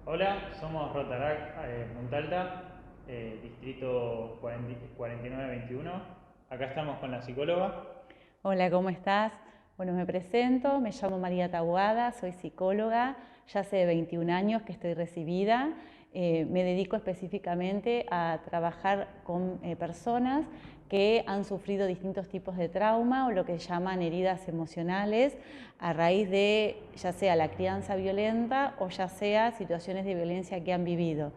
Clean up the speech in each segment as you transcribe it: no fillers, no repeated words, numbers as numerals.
Hola, somos Rotarac Punta Alta, distrito 4921. Acá estamos con la psicóloga. Hola, ¿cómo estás? Bueno, me presento, me llamo María Taboada, soy psicóloga, ya hace 21 años que estoy recibida. Me dedico específicamente a trabajar con personas que han sufrido distintos tipos de trauma o lo que llaman heridas emocionales a raíz de ya sea la crianza violenta o ya sea situaciones de violencia que han vivido.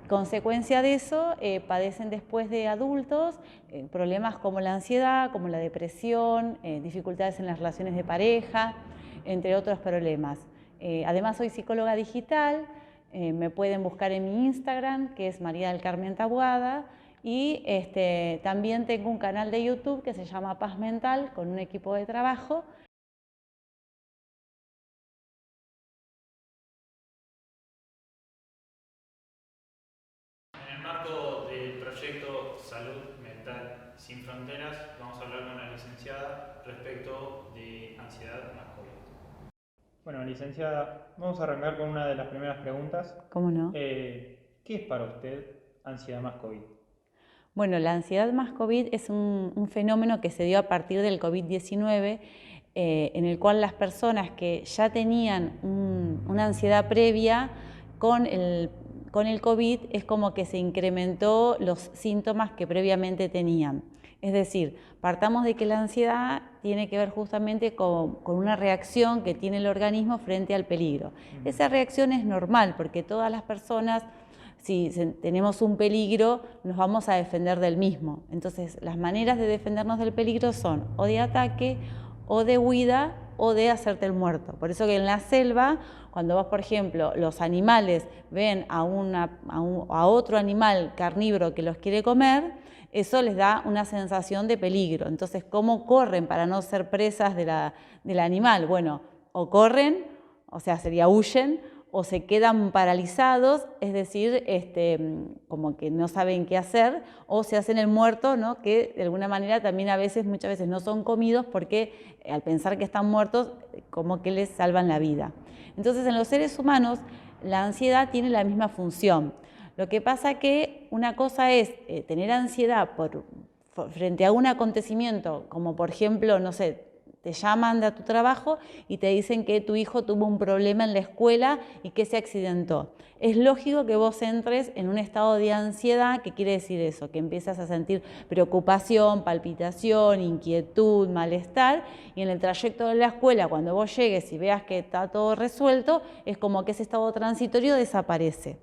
Consecuencia de eso, padecen después de adultos problemas como la ansiedad, como la depresión, dificultades en las relaciones de pareja, entre otros problemas. Además soy psicóloga digital, me pueden buscar en mi Instagram, que es María del Carmen Taboada, y también tengo un canal de YouTube que se llama Paz Mental, con un equipo de trabajo. En el marco del proyecto Salud Mental Sin Fronteras, vamos a hablar con la licenciada respecto de ansiedad más COVID. Bueno, licenciada, vamos a arrancar con una de las primeras preguntas. ¿Cómo no? ¿Qué es para usted ansiedad más COVID? Bueno, la ansiedad más COVID es un fenómeno que se dio a partir del COVID-19, en el cual las personas que ya tenían una ansiedad previa con el COVID es como que se incrementó los síntomas que previamente tenían. Es decir, partamos de que la ansiedad tiene que ver justamente con una reacción que tiene el organismo frente al peligro. Esa reacción es normal porque todas las personas, si tenemos un peligro, nos vamos a defender del mismo. Entonces, las maneras de defendernos del peligro son o de ataque, o de huida, o de hacerte el muerto. Por eso que en la selva, cuando vos, por ejemplo, los animales ven a otro animal carnívoro que los quiere comer, eso les da una sensación de peligro. Entonces, ¿cómo corren para no ser presas del animal? Bueno, o corren, o sea, huyen, o se quedan paralizados, es decir, como que no saben qué hacer, o se hacen el muerto, ¿no? Que de alguna manera también muchas veces no son comidos porque al pensar que están muertos, como que les salvan la vida. Entonces, en los seres humanos, la ansiedad tiene la misma función. Lo que pasa que una cosa es tener ansiedad frente a un acontecimiento, como por ejemplo, no sé, te llaman de tu trabajo y te dicen que tu hijo tuvo un problema en la escuela y que se accidentó. Es lógico que vos entres en un estado de ansiedad. ¿Qué quiere decir eso? Que empiezas a sentir preocupación, palpitación, inquietud, malestar, y en el trayecto de la escuela, cuando vos llegues y veas que está todo resuelto, es como que ese estado transitorio desaparece.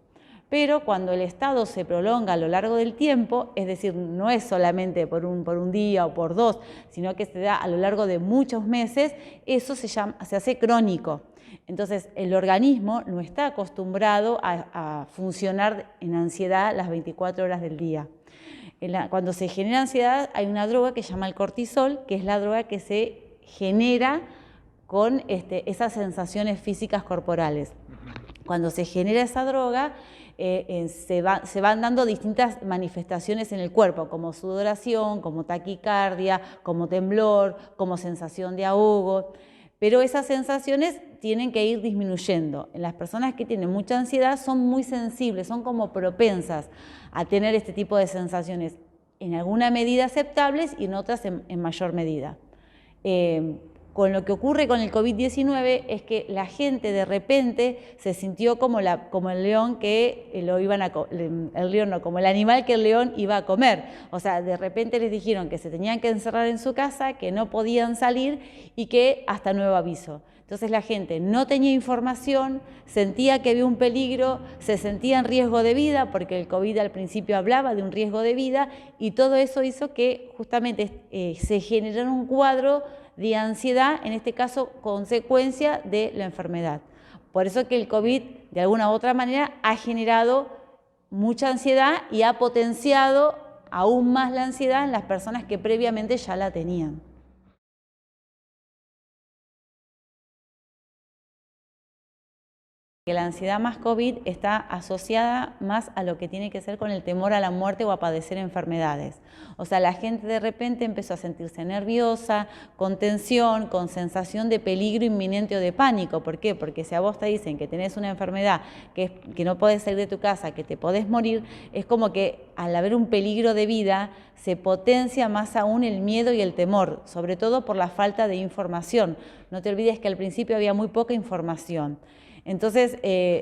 Pero cuando el estado se prolonga a lo largo del tiempo, es decir, no es solamente por un día o por dos, sino que se da a lo largo de muchos meses, eso se hace crónico. Entonces, el organismo no está acostumbrado a funcionar en ansiedad las 24 horas del día. Cuando se genera ansiedad, hay una droga que se llama el cortisol, que es la droga que se genera con esas sensaciones físicas corporales. Cuando se genera esa droga, se van dando distintas manifestaciones en el cuerpo, como sudoración, como taquicardia, como temblor, como sensación de ahogo. Pero esas sensaciones tienen que ir disminuyendo. En las personas que tienen mucha ansiedad son muy sensibles, son como propensas a tener este tipo de sensaciones, en alguna medida aceptables y en otras en mayor medida. Con lo que ocurre con el COVID-19 es que la gente de repente se sintió como el león que lo iban a el león no, como el animal que el león iba a comer. O sea, de repente les dijeron que se tenían que encerrar en su casa, que no podían salir y que hasta nuevo aviso. Entonces la gente no tenía información, sentía que había un peligro, se sentía en riesgo de vida, porque el COVID al principio hablaba de un riesgo de vida, y todo eso hizo que justamente se generara un cuadro de ansiedad, en este caso consecuencia de la enfermedad. Por eso que el COVID, de alguna u otra manera, ha generado mucha ansiedad y ha potenciado aún más la ansiedad en las personas que previamente ya la tenían. que la ansiedad más COVID está asociada más a lo que tiene que ser con el temor a la muerte o a padecer enfermedades. O sea, la gente de repente empezó a sentirse nerviosa, con tensión, con sensación de peligro inminente o de pánico. ¿Por qué? Porque si a vos te dicen que tenés una enfermedad, que no podés salir de tu casa, que te podés morir, es como que al haber un peligro de vida se potencia más aún el miedo y el temor, sobre todo por la falta de información. No te olvides que al principio había muy poca información. Entonces,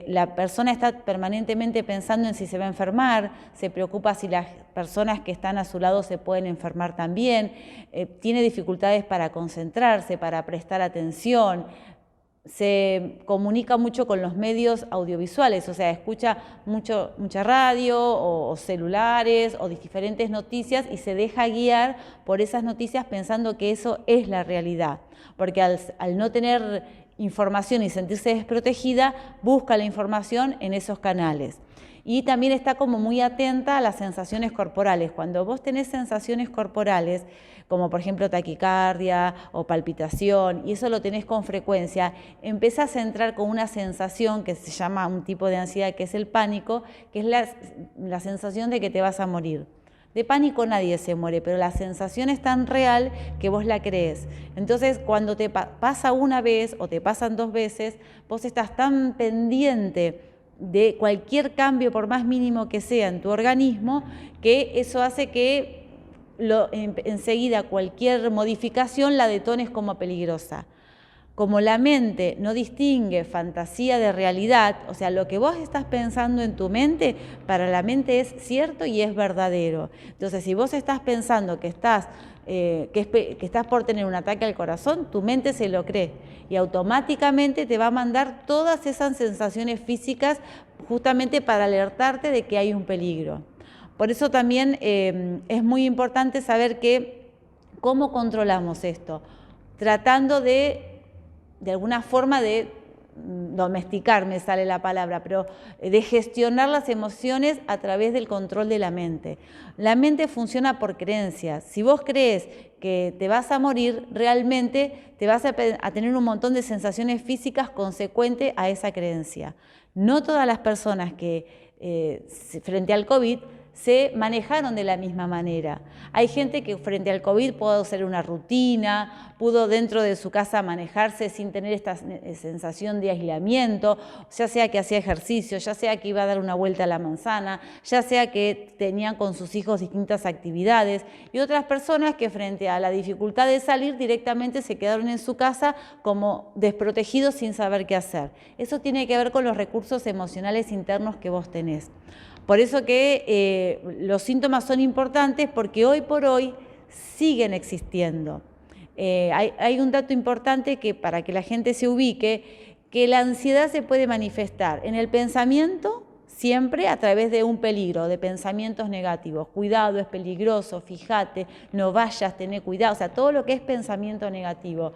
la persona está permanentemente pensando en si se va a enfermar, se preocupa si las personas que están a su lado se pueden enfermar también, tiene dificultades para concentrarse, para prestar atención, se comunica mucho con los medios audiovisuales, o sea, escucha mucha radio o celulares o diferentes noticias y se deja guiar por esas noticias pensando que eso es la realidad, porque al no tener información y sentirse desprotegida, busca la información en esos canales. Y también está como muy atenta a las sensaciones corporales. Cuando vos tenés sensaciones corporales, como por ejemplo taquicardia o palpitación, y eso lo tenés con frecuencia, empezás a entrar con una sensación que se llama un tipo de ansiedad, que es el pánico, que es la sensación de que te vas a morir. De pánico nadie se muere, pero la sensación es tan real que vos la crees. Entonces, cuando te pasa una vez o te pasan 2 veces, vos estás tan pendiente de cualquier cambio, por más mínimo que sea, en tu organismo, que eso hace que enseguida cualquier modificación la detones como peligrosa. Como la mente no distingue fantasía de realidad, o sea, lo que vos estás pensando en tu mente, para la mente es cierto y es verdadero. Entonces, si vos estás pensando que estás por tener un ataque al corazón, tu mente se lo cree y automáticamente te va a mandar todas esas sensaciones físicas justamente para alertarte de que hay un peligro. Por eso también es muy importante saber cómo controlamos esto, tratando de alguna forma de domesticar, me sale la palabra, pero de gestionar las emociones a través del control de la mente. La mente funciona por creencias. Si vos crees que te vas a morir, realmente te vas a tener un montón de sensaciones físicas consecuentes a esa creencia. No todas las personas que frente al COVID se manejaron de la misma manera. Hay gente que frente al COVID pudo hacer una rutina, pudo dentro de su casa manejarse sin tener esta sensación de aislamiento, ya sea que hacía ejercicio, ya sea que iba a dar una vuelta a la manzana, ya sea que tenían con sus hijos distintas actividades, y otras personas que frente a la dificultad de salir directamente se quedaron en su casa como desprotegidos sin saber qué hacer. Eso tiene que ver con los recursos emocionales internos que vos tenés. Por eso que los síntomas son importantes, porque hoy por hoy siguen existiendo. Hay un dato importante que para que la gente se ubique, que la ansiedad se puede manifestar en el pensamiento siempre a través de un peligro, de pensamientos negativos. Cuidado, es peligroso, fíjate, no vayas, tené cuidado. O sea, todo lo que es pensamiento negativo.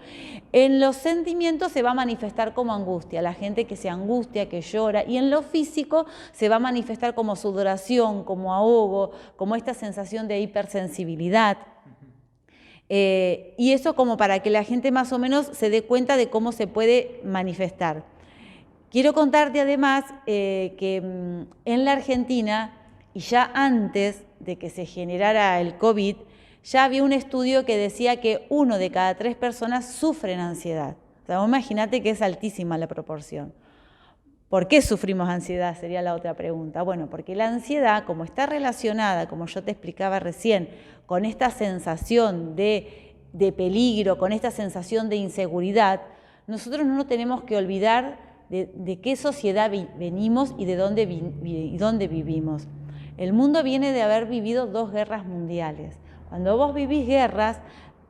En los sentimientos se va a manifestar como angustia, la gente que se angustia, que llora. Y en lo físico se va a manifestar como sudoración, como ahogo, como esta sensación de hipersensibilidad. Y eso como para que la gente más o menos se dé cuenta de cómo se puede manifestar. Quiero contarte además que en la Argentina, y ya antes de que se generara el COVID, ya había un estudio que decía que 1 de cada 3 personas sufren ansiedad. O sea, imagínate que es altísima la proporción. ¿Por qué sufrimos ansiedad? Sería la otra pregunta. Bueno, porque la ansiedad, como está relacionada, como yo te explicaba recién, con esta sensación de peligro, con esta sensación de inseguridad, nosotros no nos tenemos que olvidar de qué sociedad venimos y de dónde vivimos. El mundo viene de haber vivido 2 guerras mundiales. Cuando vos vivís guerras,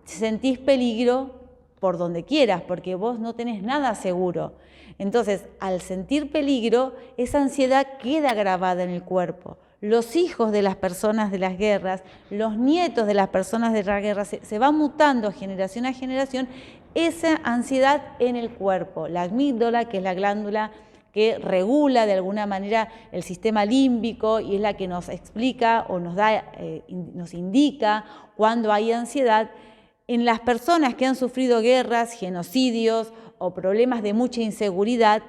sentís peligro por donde quieras, porque vos no tenés nada seguro. Entonces, al sentir peligro, esa ansiedad queda grabada en el cuerpo. Los hijos de las personas de las guerras, los nietos de las personas de las guerras, se va mutando generación a generación esa ansiedad en el cuerpo. La amígdala, que es la glándula que regula de alguna manera el sistema límbico y es la que nos explica o nos indica cuando hay ansiedad. En las personas que han sufrido guerras, genocidios o problemas de mucha inseguridad,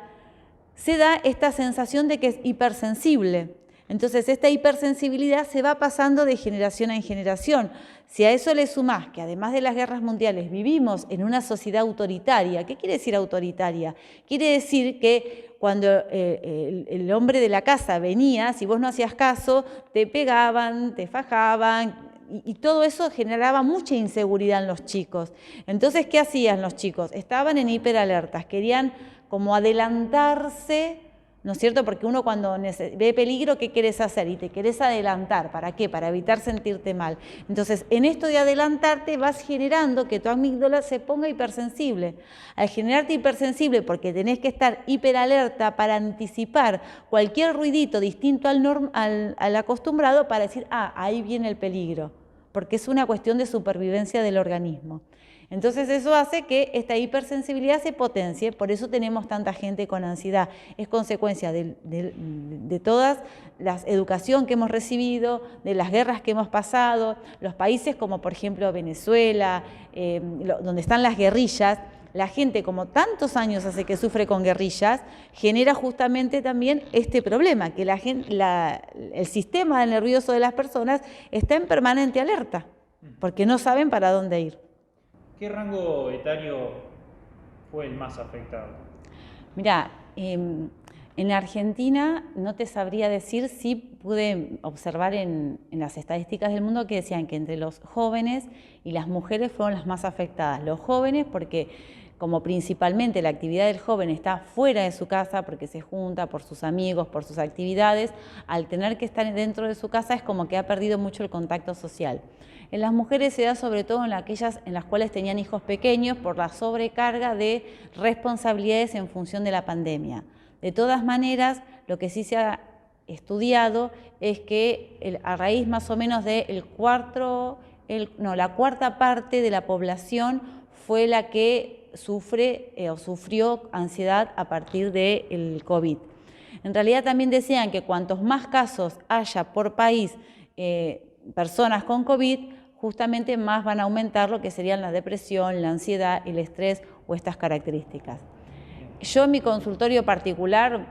se da esta sensación de que es hipersensible. Entonces, esta hipersensibilidad se va pasando de generación en generación. Si a eso le sumás que además de las guerras mundiales vivimos en una sociedad autoritaria, ¿qué quiere decir autoritaria? Quiere decir que cuando el hombre de la casa venía, si vos no hacías caso, te pegaban, te fajaban, y todo eso generaba mucha inseguridad en los chicos. Entonces, ¿qué hacían los chicos? Estaban en hiperalertas, querían como adelantarse, ¿no es cierto? Porque uno cuando ve peligro, ¿qué querés hacer? Y te querés adelantar. ¿Para qué? Para evitar sentirte mal. Entonces, en esto de adelantarte vas generando que tu amígdala se ponga hipersensible. Al generarte hipersensible, porque tenés que estar hiperalerta para anticipar cualquier ruidito distinto al acostumbrado para decir, ahí viene el peligro, porque es una cuestión de supervivencia del organismo. Entonces eso hace que esta hipersensibilidad se potencie, por eso tenemos tanta gente con ansiedad. Es consecuencia de toda la educación que hemos recibido, de las guerras que hemos pasado, los países como por ejemplo Venezuela, donde están las guerrillas. La gente, como tantos años hace que sufre con guerrillas, genera justamente también este problema, que el sistema nervioso de las personas está en permanente alerta, porque no saben para dónde ir. ¿Qué rango etario fue el más afectado? Mirá, en la Argentina no te sabría decir, sí pude observar en las estadísticas del mundo que decían que entre los jóvenes y las mujeres fueron las más afectadas. Los jóvenes porque como principalmente la actividad del joven está fuera de su casa porque se junta por sus amigos, por sus actividades, al tener que estar dentro de su casa es como que ha perdido mucho el contacto social. En las mujeres se da sobre todo en aquellas en las cuales tenían hijos pequeños por la sobrecarga de responsabilidades en función de la pandemia. De todas maneras, lo que sí se ha estudiado es que a raíz más o menos de la cuarta parte de la población fue la que sufrió ansiedad a partir del COVID. En realidad también decían que cuantos más casos haya por país personas con COVID, justamente más van a aumentar lo que serían la depresión, la ansiedad, el estrés o estas características. Yo en mi consultorio particular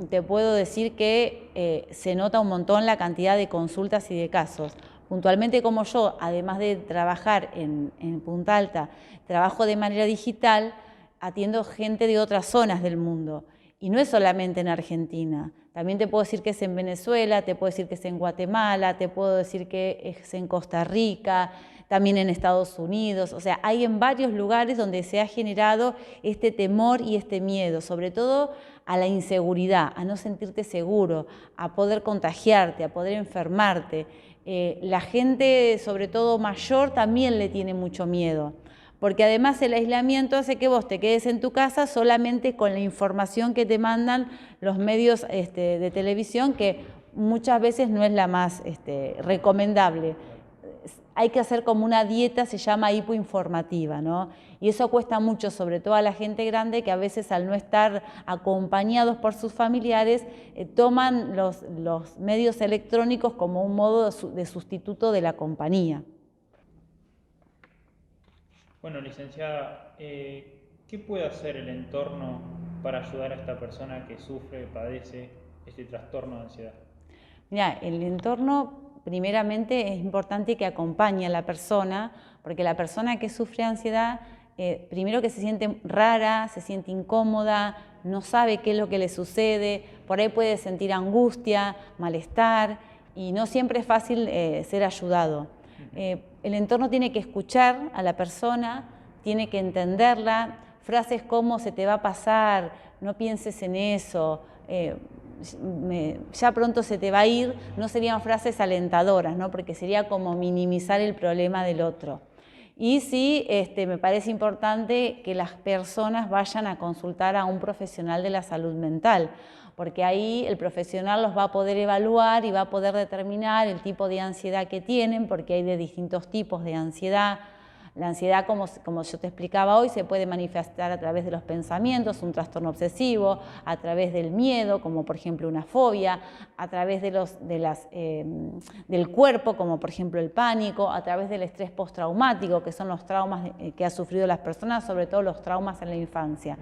te puedo decir que se nota un montón la cantidad de consultas y de casos. Puntualmente como yo, además de trabajar en Punta Alta, trabajo de manera digital, atiendo gente de otras zonas del mundo. Y no es solamente en Argentina. También te puedo decir que es en Venezuela, te puedo decir que es en Guatemala, te puedo decir que es en Costa Rica, también en Estados Unidos. O sea, hay en varios lugares donde se ha generado este temor y este miedo, sobre todo a la inseguridad, a no sentirte seguro, a poder contagiarte, a poder enfermarte. La gente, sobre todo mayor, también le tiene mucho miedo, porque además el aislamiento hace que vos te quedes en tu casa solamente con la información que te mandan los medios de televisión, que muchas veces no es la más recomendable. Hay que hacer como una dieta, se llama hipoinformativa, ¿no? Y eso cuesta mucho, sobre todo a la gente grande, que a veces al no estar acompañados por sus familiares, toman los medios electrónicos como un modo de sustituto de la compañía. Bueno, licenciada, ¿qué puede hacer el entorno para ayudar a esta persona que sufre, padece este trastorno de ansiedad? Mirá, el entorno primeramente es importante que acompañe a la persona, porque la persona que sufre ansiedad, primero que se siente rara, se siente incómoda, no sabe qué es lo que le sucede, por ahí puede sentir angustia, malestar, y no siempre es fácil ser ayudado. El entorno tiene que escuchar a la persona, tiene que entenderla, frases como se te va a pasar, no pienses en eso, ya pronto se te va a ir, no serían frases alentadoras, ¿no? Porque sería como minimizar el problema del otro. Y sí, me parece importante que las personas vayan a consultar a un profesional de la salud mental, porque ahí el profesional los va a poder evaluar y va a poder determinar el tipo de ansiedad que tienen, porque hay de distintos tipos de ansiedad. La ansiedad, como yo te explicaba hoy, se puede manifestar a través de los pensamientos, un trastorno obsesivo, a través del miedo, como por ejemplo una fobia, a través del cuerpo, como por ejemplo el pánico, a través del estrés postraumático, que son los traumas que han sufrido las personas, sobre todo los traumas en la infancia.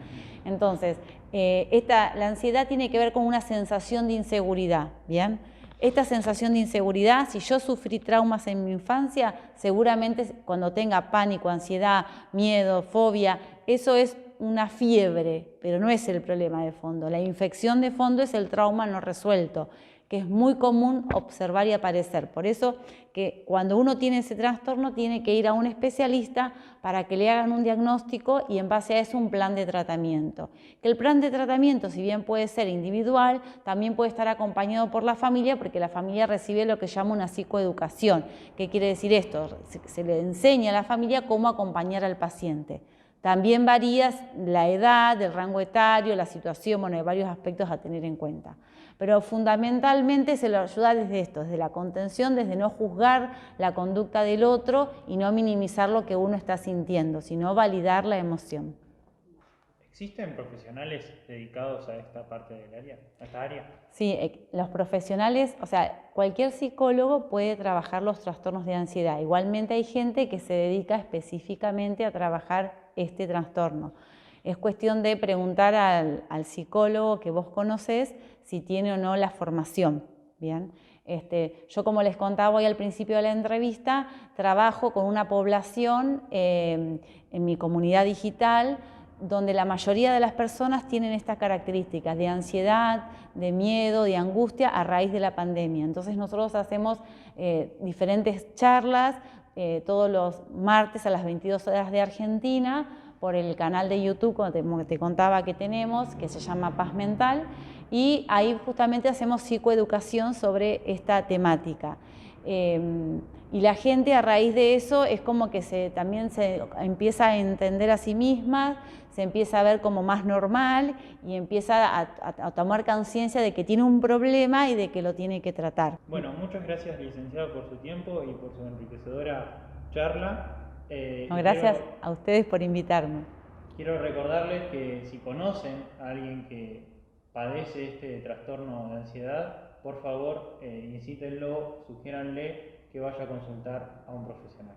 Entonces, la ansiedad tiene que ver con una sensación de inseguridad, ¿bien? Esta sensación de inseguridad, si yo sufrí traumas en mi infancia, seguramente cuando tenga pánico, ansiedad, miedo, fobia, eso es una fiebre, pero no es el problema de fondo. La infección de fondo es el trauma no resuelto, que es muy común observar y aparecer. Por eso que cuando uno tiene ese trastorno tiene que ir a un especialista para que le hagan un diagnóstico y en base a eso un plan de tratamiento. Que el plan de tratamiento, si bien puede ser individual, también puede estar acompañado por la familia, porque la familia recibe lo que llama una psicoeducación. ¿Qué quiere decir esto? Se le enseña a la familia cómo acompañar al paciente. También varía la edad, el rango etario, la situación, bueno, hay varios aspectos a tener en cuenta. Pero fundamentalmente se lo ayuda desde esto, desde la contención, desde no juzgar la conducta del otro y no minimizar lo que uno está sintiendo, sino validar la emoción. ¿Existen profesionales dedicados a esta parte del área, a esta área? Sí, los profesionales, o sea, cualquier psicólogo puede trabajar los trastornos de ansiedad. Igualmente hay gente que se dedica específicamente a trabajar este trastorno. Es cuestión de preguntar al psicólogo que vos conocés si tiene o no la formación, ¿bien? Yo, como les contaba hoy al principio de la entrevista, trabajo con una población en mi comunidad digital donde la mayoría de las personas tienen estas características de ansiedad, de miedo, de angustia a raíz de la pandemia. Entonces nosotros hacemos diferentes charlas todos los martes a las 22 horas de Argentina por el canal de YouTube, como te contaba que tenemos, que se llama Paz Mental, y ahí justamente hacemos psicoeducación sobre esta temática. Y la gente a raíz de eso es como que también se empieza a entender a sí misma, se empieza a ver como más normal y empieza a tomar conciencia de que tiene un problema y de que lo tiene que tratar. Bueno, muchas gracias, licenciado, por su tiempo y por su enriquecedora charla. No, gracias a ustedes por invitarme. Quiero recordarles que si conocen a alguien que padece este trastorno de ansiedad, por favor, incítenlo, sugiéranle que vaya a consultar a un profesional.